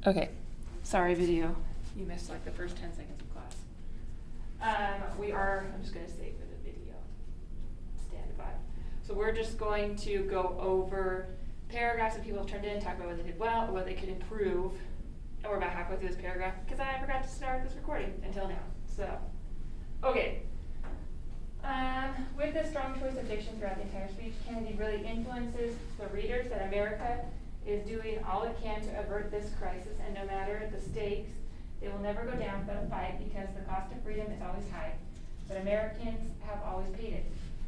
Okay, sorry video. You missed like the first 10 seconds of class. I'm just gonna say for the video, stand by. So we're just going to go over paragraphs that people have turned in, talk about what they did well, or what they could improve. And we're about halfway through this paragraph because I forgot to start this recording until now. So, okay. With this strong choice of diction throughout the entire speech, Kennedy really influences the readers that America is doing all it can to avert this crisis, and no matter the stakes, they will never go down without a fight because the cost of freedom is always high. But Americans have always paid it.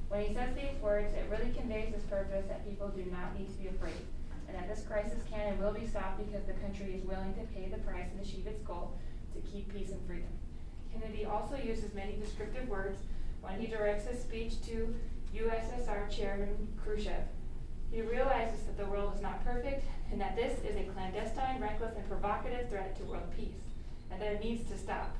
When he says these words, it really conveys his purpose that people do not need to be afraid, and that this crisis can and will be stopped because the country is willing to pay the price and achieve its goal to keep peace and freedom. Kennedy also uses many descriptive words when he directs his speech to USSR Chairman Khrushchev. He realizes that the world is not perfect and that this is a clandestine, reckless, and provocative threat to world peace, and that it needs to stop.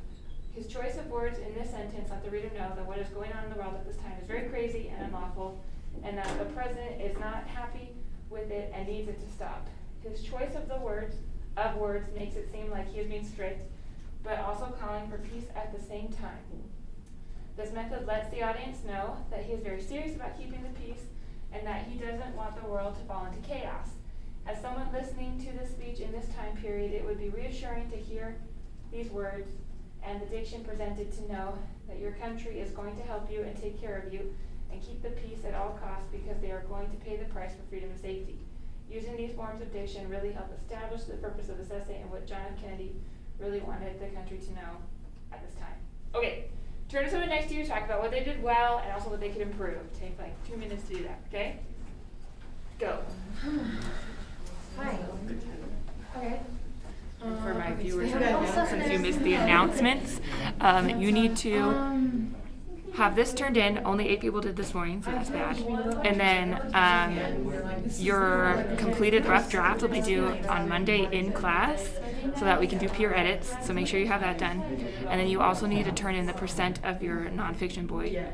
His choice of words in this sentence let the reader know that what is going on in the world at this time is very crazy and unlawful, and that the president is not happy with it and needs it to stop. His choice of words makes it seem like he is being strict, but also calling for peace at the same time. This method lets the audience know that he is very serious about keeping the peace and that he doesn't want the world to fall into chaos. As someone listening to this speech in this time period, it would be reassuring to hear these words and the diction presented to know that your country is going to help you and take care of you and keep the peace at all costs because they are going to pay the price for freedom and safety. Using these forms of diction really help establish the purpose of this essay and what John F. Kennedy really wanted the country to know at this time. Okay. Turn to someone next to you, talk about what they did well and also what they could improve. Take like 2 minutes to do that, okay? Go. Hi. Okay. And for my viewers, since you missed the announcements, you need to have this turned in. Only 8 people did this morning, so that's bad. And then your completed rough draft will be due on Monday in class so that we can do peer edits. So make sure you have that done. And then you also need to turn in the percent of your nonfiction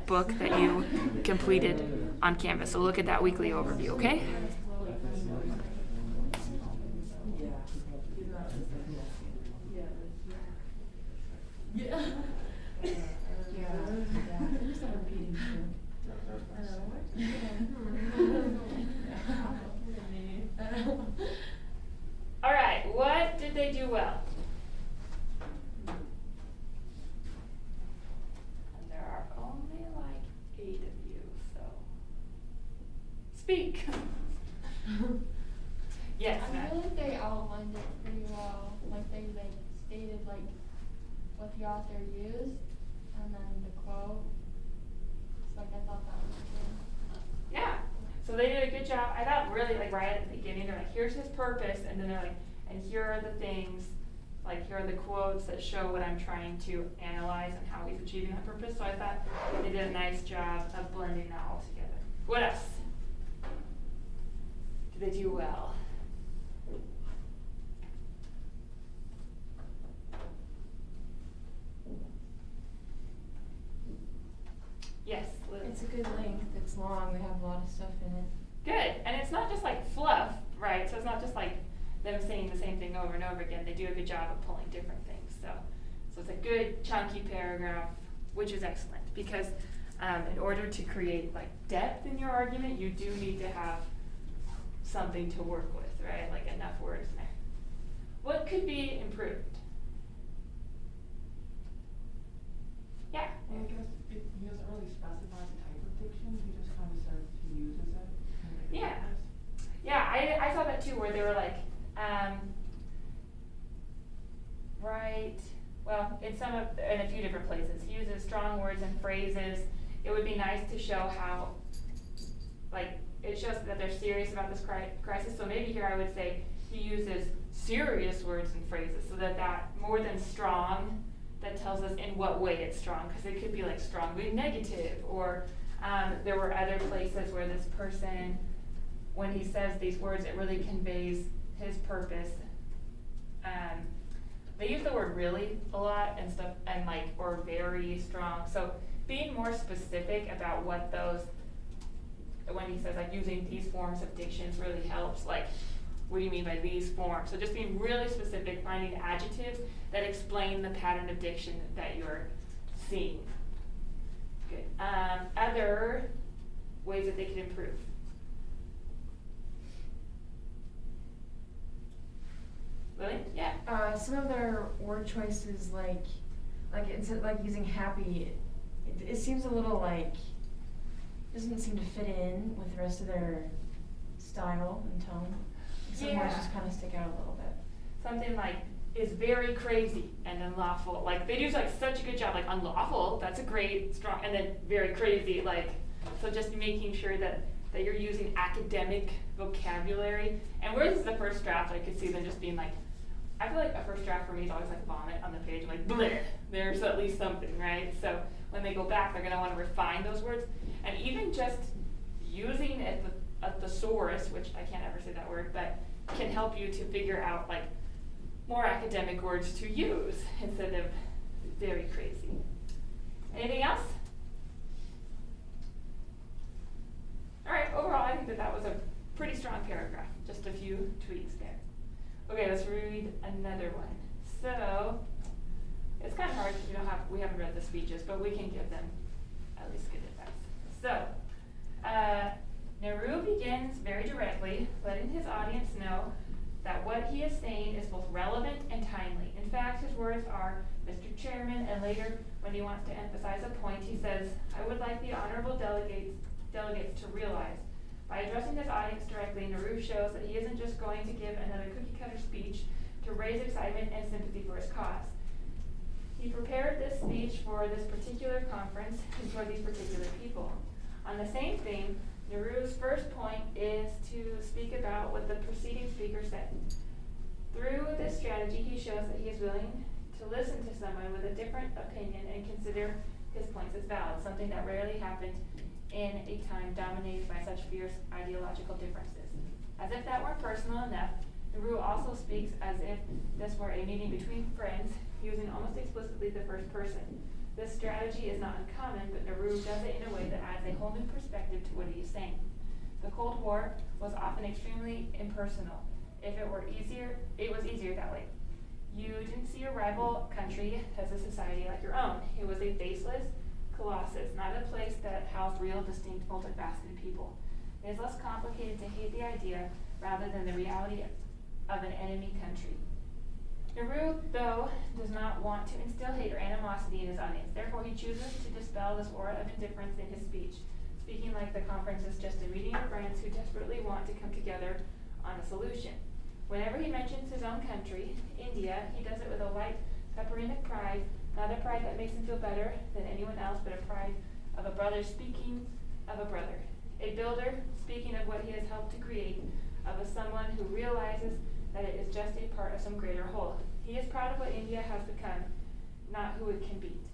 book that you completed on Canvas. So look at that weekly overview, okay? Yeah. All right, what did they do well? And there are only like 8 of you, so speak. Yes, I Matt. feel like they outlined it pretty well. Like they stated like what the author used and then the quote. So like I thought that was good. Yeah. So they did a good job. I thought really like right at the beginning, they're like, here's his purpose, and then they're like, and here are the things, like here are the quotes that show what I'm trying to analyze and how he's achieving that purpose. So I thought they did a nice job of blending that all together. What else? Did they do well? Yes, Liz. It's a good length. It's long. We have a lot of stuff in it. Good. And it's not just like fluff, right? So it's not just like them saying the same thing over and over again. They do a good job of pulling different things. So it's a good chunky paragraph, which is excellent because in order to create like depth in your argument, you do need to have something to work with, right? Like enough words in there. What could be improved? Yeah. Well, I guess he doesn't really specify the type of diction, he just kind of says he uses it. Yeah. Yeah, I saw that too, where they were like, right, well, in a few different places. He uses strong words and phrases. It would be nice to show how, like, it shows that they're serious about this crisis. So maybe here I would say he uses serious words and phrases so that more than strong, that tells us in what way it's strong, because it could be like strongly negative, or there were other places where this person, when he says these words, it really conveys his purpose. They use the word really a lot and stuff, and like, or very strong. So being more specific about what those, when he says like using these forms of dictions really helps. Like what do you mean by these forms? So just being really specific, finding adjectives that explain the pattern of diction that you're seeing. Good. Other ways that they could improve. Lily? Yeah. Some of their word choices, like instead of like using happy, it seems a little like, doesn't seem to fit in with the rest of their style and tone. Some words just kind of stick out a little bit. Something like is very crazy and unlawful. Like they do like such a good job. Like unlawful, that's a great strong, and then very crazy. Like so, just making sure that you're using academic vocabulary. And whereas this is the first draft, I could see them just being like, I feel like a first draft for me is always like vomit on the page. I'm like, bleh, there's at least something, right? So when they go back, they're gonna want to refine those words, and even just using a thesaurus, which I can't ever say that word, but can help you to figure out like more academic words to use instead of very crazy. Anything else? All right, overall, I think that was a pretty strong paragraph. Just a few tweaks there. Okay, let's read another one. So, it's kind of hard because we haven't read the speeches, but we can give them at least good advice. So, Nehru begins very directly, letting his audience know that what he is saying is both relevant and timely. In fact, his words are, Mr. Chairman, and later, when he wants to emphasize a point, he says, I would like the honorable delegates to realize, by addressing his audience directly, Nehru shows that he isn't just going to give another cookie-cutter speech to raise excitement and sympathy for his cause. He prepared this speech for this particular conference and for these particular people. On the same theme, Nehru's first point is to speak about what the preceding speaker said. Through this strategy, he shows that he is willing to listen to someone with a different opinion and consider his points as valid, something that rarely happened in a time dominated by such fierce ideological differences. As if that weren't personal enough, Nehru also speaks as if this were a meeting between friends, using almost explicitly the first person. This strategy is not uncommon, but Nehru does it in a way that adds a whole new perspective to what he is saying. The Cold War was often extremely impersonal. If it were easier, it was easier that way. You didn't see your rival country as a society like your own. It was a faceless colossus, not a place that housed real, distinct, multifaceted people. It is less complicated to hate the idea rather than the reality of an enemy country. Nehru, though, does not want to instill hate or animosity in his audience. Therefore, he chooses to dispel this aura of indifference in his speech, speaking like the conference is just a meeting of friends who desperately want to come together on a solution. Whenever he mentions his own country, India, he does it with a light, pepperiness pride, not a pride that makes him feel better than anyone else, but a pride of a brother speaking of a brother. A builder speaking of what he has helped to create, of a someone who realizes that it is just a part of some greater whole. He is proud of what India has become, not who it can beat.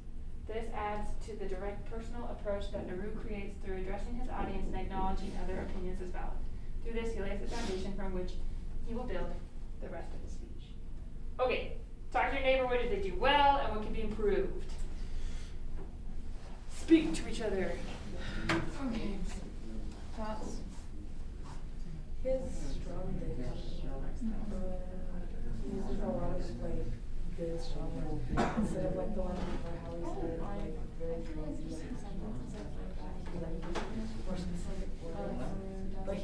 This adds to the direct personal approach that Nehru creates through addressing his audience and acknowledging other opinions as valid. Through this, he lays the foundation from which he will build the rest of the speech. Okay, talk to your neighbor. What did they do well and what can be improved? Speak to each other. Okay. Thoughts? His strong diction, uses a lot of like good strong words instead of like the one before how he said like very crazy, more specific words. But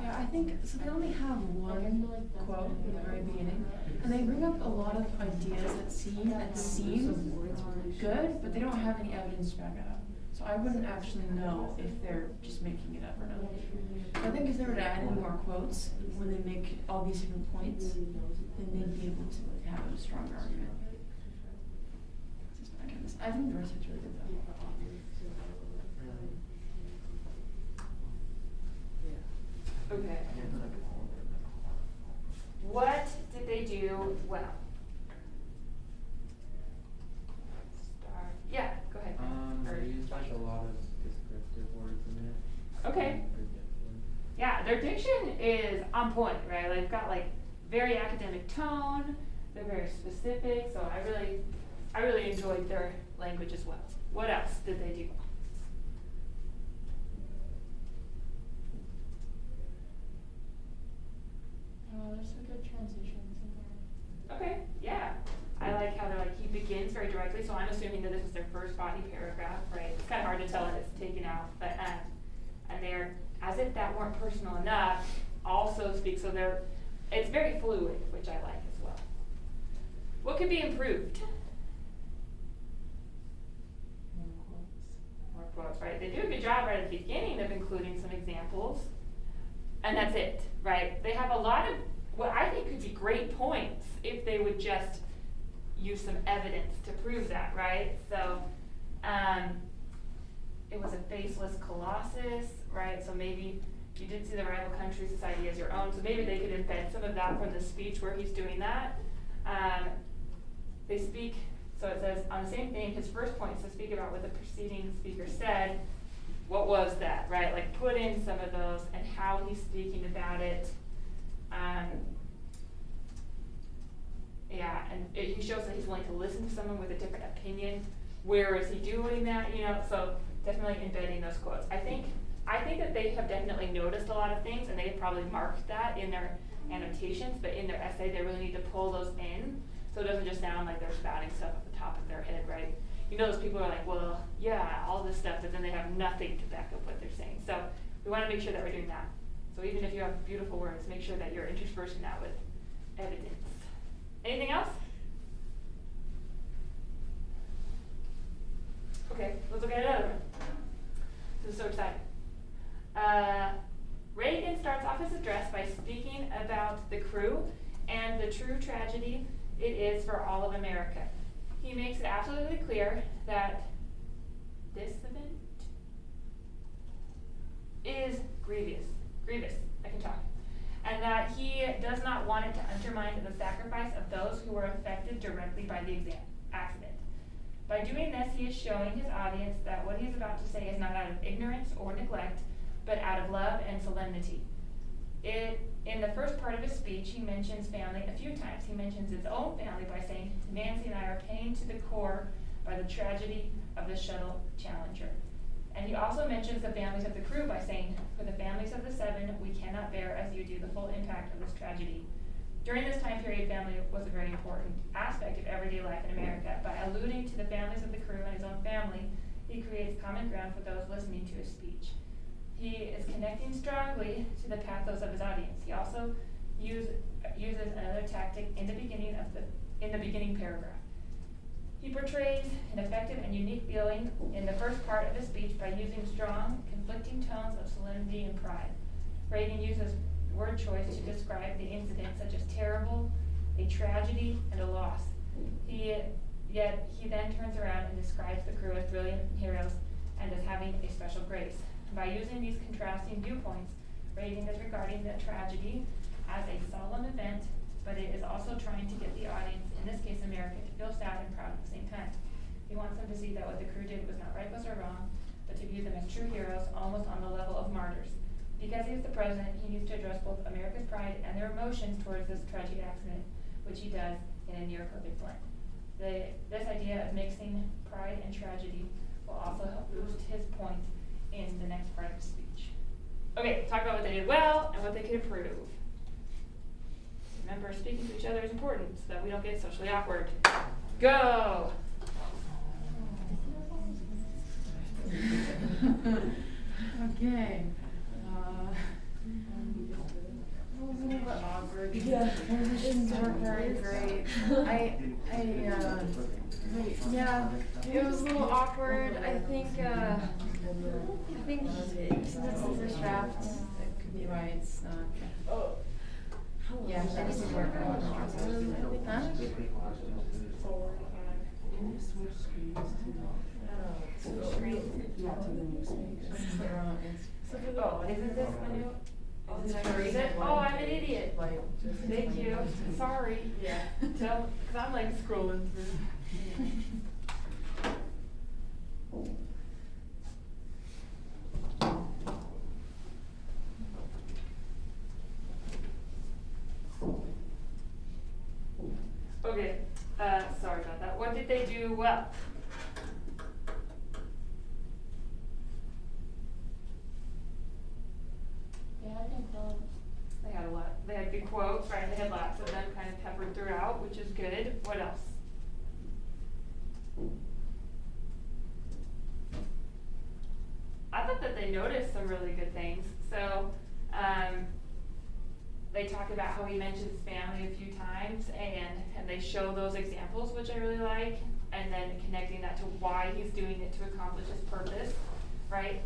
Yeah, I think, so they only have one quote in the very beginning, and they bring up a lot of ideas that seem good, but they don't have any evidence to back it up. So I wouldn't actually know if they're just making it up or not. I think if they were to add in more quotes when they make all these different points, then they'd be able to like, have a stronger argument. I think the rest is really good though. Okay. What did they do well? Yeah, go ahead. They used like a lot of descriptive words in it. Okay. Yeah, their diction is on point, right? Like, they've got like very academic tone. They're very specific. So I really enjoyed their language as well. What else did they do? There's some good transitions in there. Okay, yeah. I like how they're like, he begins very directly, so I'm assuming that this is their first body paragraph, right? It's kind of hard to tell when it's taken out, but, and they're, as if that weren't personal enough, also speak, so they're, it's very fluid, which I like as well. What could be improved? More quotes, right? They do a good job right at the beginning of including some examples, and that's it, right? They have a lot of what I think could be great points if they would just use some evidence to prove that, right? So, it was a faceless colossus, right? So maybe you did see the rival country society as your own, so maybe they could embed some of that from the speech where he's doing that. They speak, so it says, on the same thing, his first point is to speak about what the preceding speaker said. What was that, right? Like put in some of those and how he's speaking about it. Yeah, and he shows that he's willing to listen to someone with a different opinion. Where is he doing that, you know? So definitely embedding those quotes. I think that they have definitely noticed a lot of things, and they have probably marked that in their annotations, but in their essay, they really need to pull those in, so it doesn't just sound like they're spouting stuff at the top of their head, right? You know, those people are like, well, yeah, all this stuff, but then they have nothing to back up what they're saying. So we want to make sure that we're doing that. So even if you have beautiful words, make sure that you're interspersing that with evidence. Anything else? Okay, let's look at another one. This is so exciting. Reagan starts off his address by speaking about the crew and the true tragedy it is for all of America. He makes it absolutely clear that this event is grievous, I can talk, and that he does not want it to undermine the sacrifice of those who were affected directly by the accident. By doing this, he is showing his audience that what he is about to say is not out of ignorance or neglect, but out of love and solemnity. In the first part of his speech, he mentions family a few times. He mentions his own family by saying, Nancy and I are pained to the core by the tragedy of the shuttle Challenger. And he also mentions the families of the crew by saying, for the families of the 7, we cannot bear as you do the full impact of this tragedy. During this time period, family was a very important aspect of everyday life in America. By alluding to the families of the crew and his own family, he creates common ground for those listening to his speech. He is connecting strongly to the pathos of his audience. He also uses another tactic in the beginning paragraph. He portrays an effective and unique feeling in the first part of his speech by using strong, conflicting tones of solemnity and pride. Reagan uses word choice to describe the incident such as terrible, a tragedy, and a loss. Yet he then turns around and describes the crew as brilliant heroes and as having a special grace. By using these contrasting viewpoints, Reagan is regarding the tragedy as a solemn event, but it is also trying to get the audience, in this case America, to feel sad and proud at the same time. He wants them to see that what the crew did was not righteous or wrong, but to view them as true heroes, almost on the level of martyrs. Because he is the president, he needs to address both America's pride and their emotions towards this tragic accident, which he does in a near-perfect blend. This idea of mixing pride and tragedy will also help boost his point in the next part of the speech. Okay, talk about what they did well and what they could improve. Remember, speaking to each other is important so that we don't get socially awkward. Go! Okay. It was a little bit awkward. Yeah. Transitions weren't very great. Yeah, it was a little awkward. I think since it's the first draft, it could be why it's not. Oh. Yeah, I just need to work on it. Huh? Switch screen. Yeah, to the new screen. Oh, isn't this the new? Oh, did I read it? Oh, I'm an idiot. Thank you. Sorry. Yeah. Because I'm like scrolling through. Okay, sorry about that. What did they do well? Yeah, I think those. They had a lot. They had good quotes, right? they noticed some really good things. So, they talk about how he mentions family a few times, and they show those examples, which I really like, and then connecting that to why he's doing it to accomplish his purpose, right?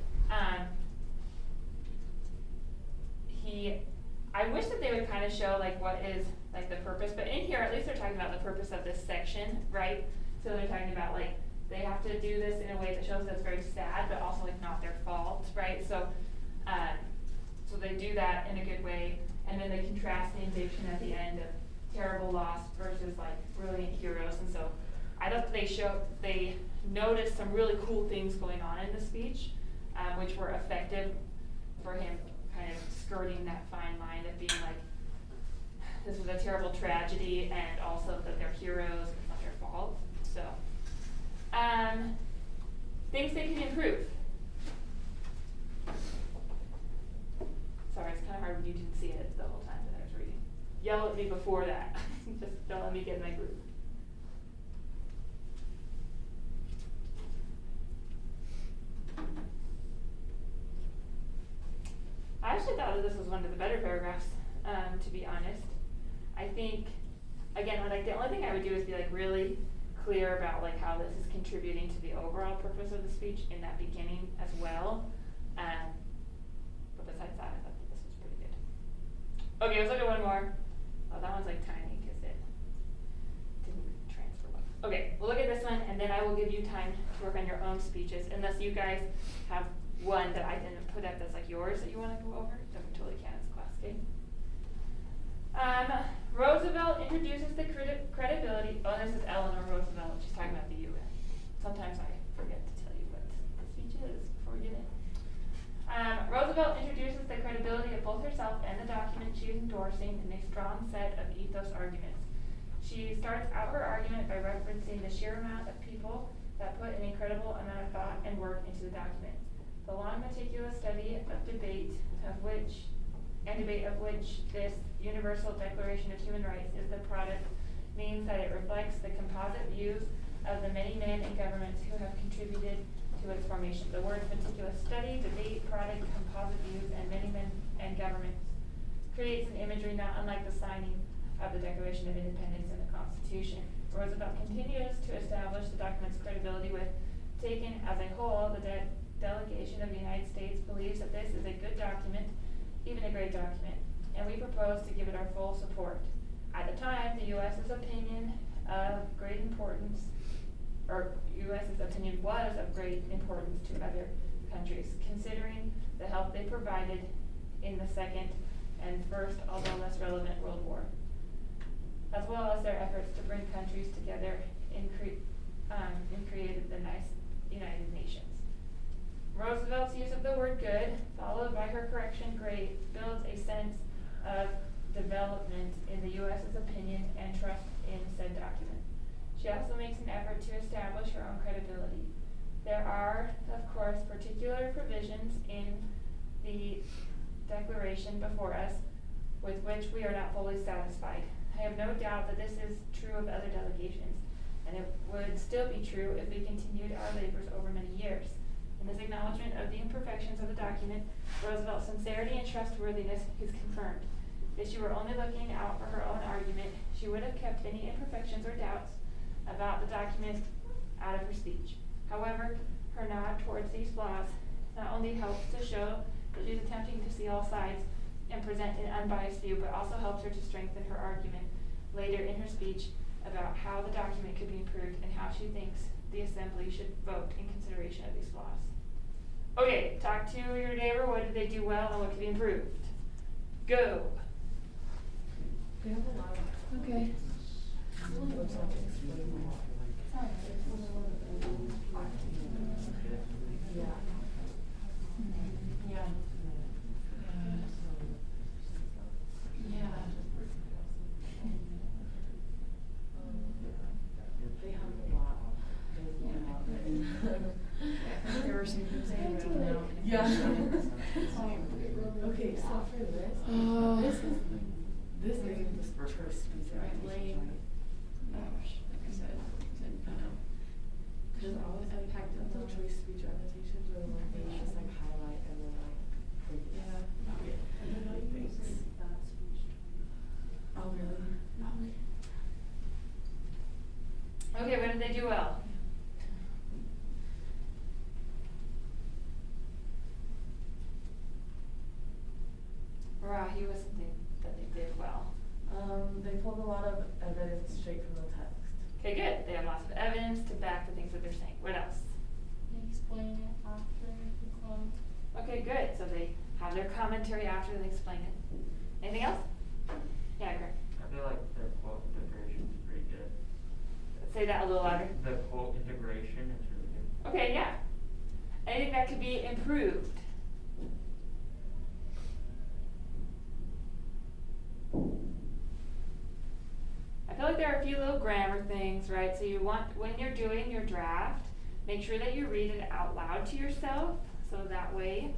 I wish that they would kind of show like what is like the purpose, but in here at least they're talking about the purpose of this section, right? So they're talking about like they have to do this in a way that shows that's very sad, but also like not their fault, right? So, so they do that in a good way, and then they contrast the indiction at the end of terrible loss versus like brilliant heroes, and so I thought they noticed some really cool things going on in the speech, which were effective for him kind of skirting that fine line of being like, this was a terrible tragedy, and also that they're heroes, it's not their fault. So, things they can improve. Sorry, it's kind of hard when you didn't see it the whole time that I was reading. Yell at me before that. Just don't let me get in my groove. I actually thought that this was one of the better paragraphs, to be honest. I think, again, like the only thing I would do is be like really clear about like how this is contributing to the overall purpose of the speech in that beginning as well. But besides that, I thought that this was pretty good. Okay, let's look at one more. Oh, that one's like tiny because it didn't transfer well. Okay, we'll look at this one, and then I will give you time to work on your own speeches, unless you guys have one that I didn't put up that's like yours that you want to go over. Then we totally can. It's a class game. Roosevelt introduces the credibility. Oh, this is Eleanor Roosevelt. She's talking about the U.S. Sometimes I forget to tell you what the speech is before we get in. Roosevelt introduces the credibility of both herself and the document she is endorsing in a strong set of ethos arguments. She starts out her argument by referencing the sheer amount of people that put an incredible amount of thought and work into the document. The long, meticulous study of debate of which this Universal Declaration of Human Rights is the product means that it reflects the composite views of the many men in governments who have contributed to its formation. The words meticulous study, debate, product, composite views, and many men and governments creates an imagery not unlike the signing of the Declaration of Independence and the Constitution. Roosevelt continues to establish the document's credibility with, taken as a whole, the delegation of the United States believes that this is a good document, even a great document, and we propose to give it our full support. At the time, the U.S.'s opinion of great importance, or U.S.'s opinion was of great importance to other countries, considering the help they provided in the Second and First, although less relevant, World War, as well as their efforts to bring countries together in created the United Nations. Roosevelt's use of the word good, followed by her correction great, builds a sense of development in the U.S.'s opinion and trust in said document. She also makes an effort to establish her own credibility. There are, of course, particular provisions in the declaration before us with which we are not fully satisfied. I have no doubt that this is true of other delegations, and it would still be true if we continued our labors over many years. In this acknowledgement of the imperfections of the document, Roosevelt's sincerity and trustworthiness is confirmed. If she were only looking out for her own argument, she would have kept any imperfections or doubts about the document out of her speech. However, her nod towards these flaws not only helps to show that she's attempting to see all sides and present an unbiased view, but also helps her to strengthen her argument later in her speech about how the document could be improved and how she thinks the Assembly should vote in consideration of these flaws. Okay, talk to your neighbor. What did they do well and what could be improved? Go. They have a lot of. Okay. It looks like it's way more. Yeah. Yeah. Yeah. They have a lot. There were some things I had written down. Yeah. Okay, so for this, this is the church speech. Right, lame. Like I said. what did they do well? Marahi was something that they did well. They pulled a lot of evidence straight from the text. Okay, good. They have lots of evidence to back the things that they're saying. What else? They explain it after the quote. Okay, good. So they have their commentary after they explain it. Anything else? Yeah, Greg. I feel like their quote integration is pretty good. Say that a little louder. The quote integration is really good. Okay, yeah. Anything that could be improved? I feel like there are a few little grammar things, right? So you want, when you're doing your draft, make sure that you read it out loud to yourself, so that way,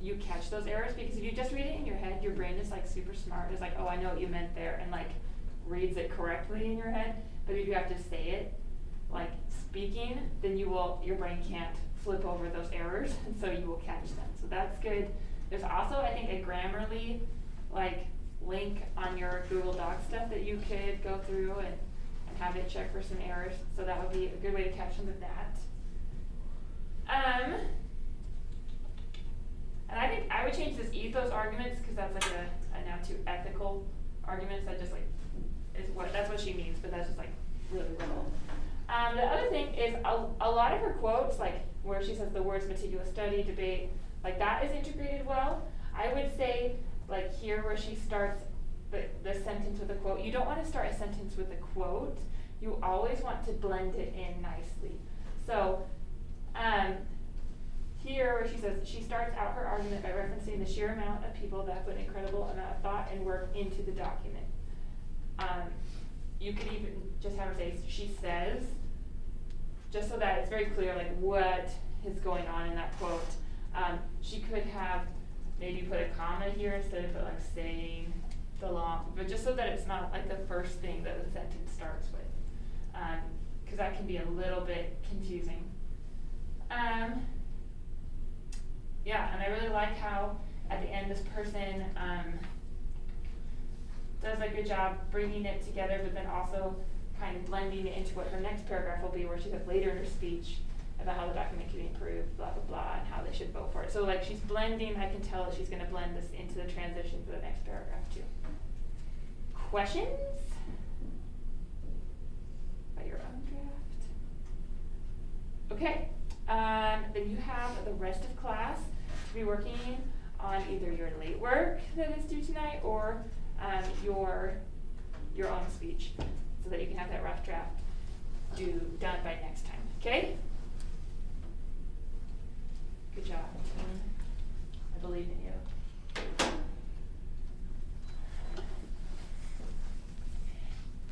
you catch those errors, because if you just read it in your head, your brain is like super smart, it's like, oh, I know what you meant there, and like reads it correctly in your head. But if you have to say it, like speaking, then your brain can't flip over those errors, and so you will catch them. So that's good. There's also, I think, a Grammarly, like, link on your Google Docs stuff that you could go through and have it check for some errors. So that would be a good way to catch them with that. And I think I would change this ethos arguments, because that's like a now to ethical arguments. That just like that's what she means, but that's just like really little. The other thing is a lot of her quotes, like where she says the words meticulous study, debate, like that is integrated well. I would say like here where she starts the sentence with a quote, you don't want to start a sentence with a quote. You always want to blend it in nicely. So here where she says, she starts out her argument by referencing the sheer amount of people that put an incredible amount of thought and work into the document. You could even just have her say, she says, just so that it's very clear like what is going on in that quote. She could have maybe put a comma here instead of put like saying the long, but just so that it's not like the first thing that the sentence starts with, because that can be a little bit confusing. Yeah, and I really like how at the end this person does a good job bringing it together, but then also kind of blending it into what her next paragraph will be, where she says later in her speech about how the document can be improved, blah, blah, blah, and how they should vote for it. So like she's blending, I can tell that she's going to blend this into the transition for the next paragraph too. Questions about your own draft? Okay, then you have the rest of class to be working on either your late work that is due tonight or your own speech, so that you can have that rough draft done by next time. Okay? Good job. I believe in you.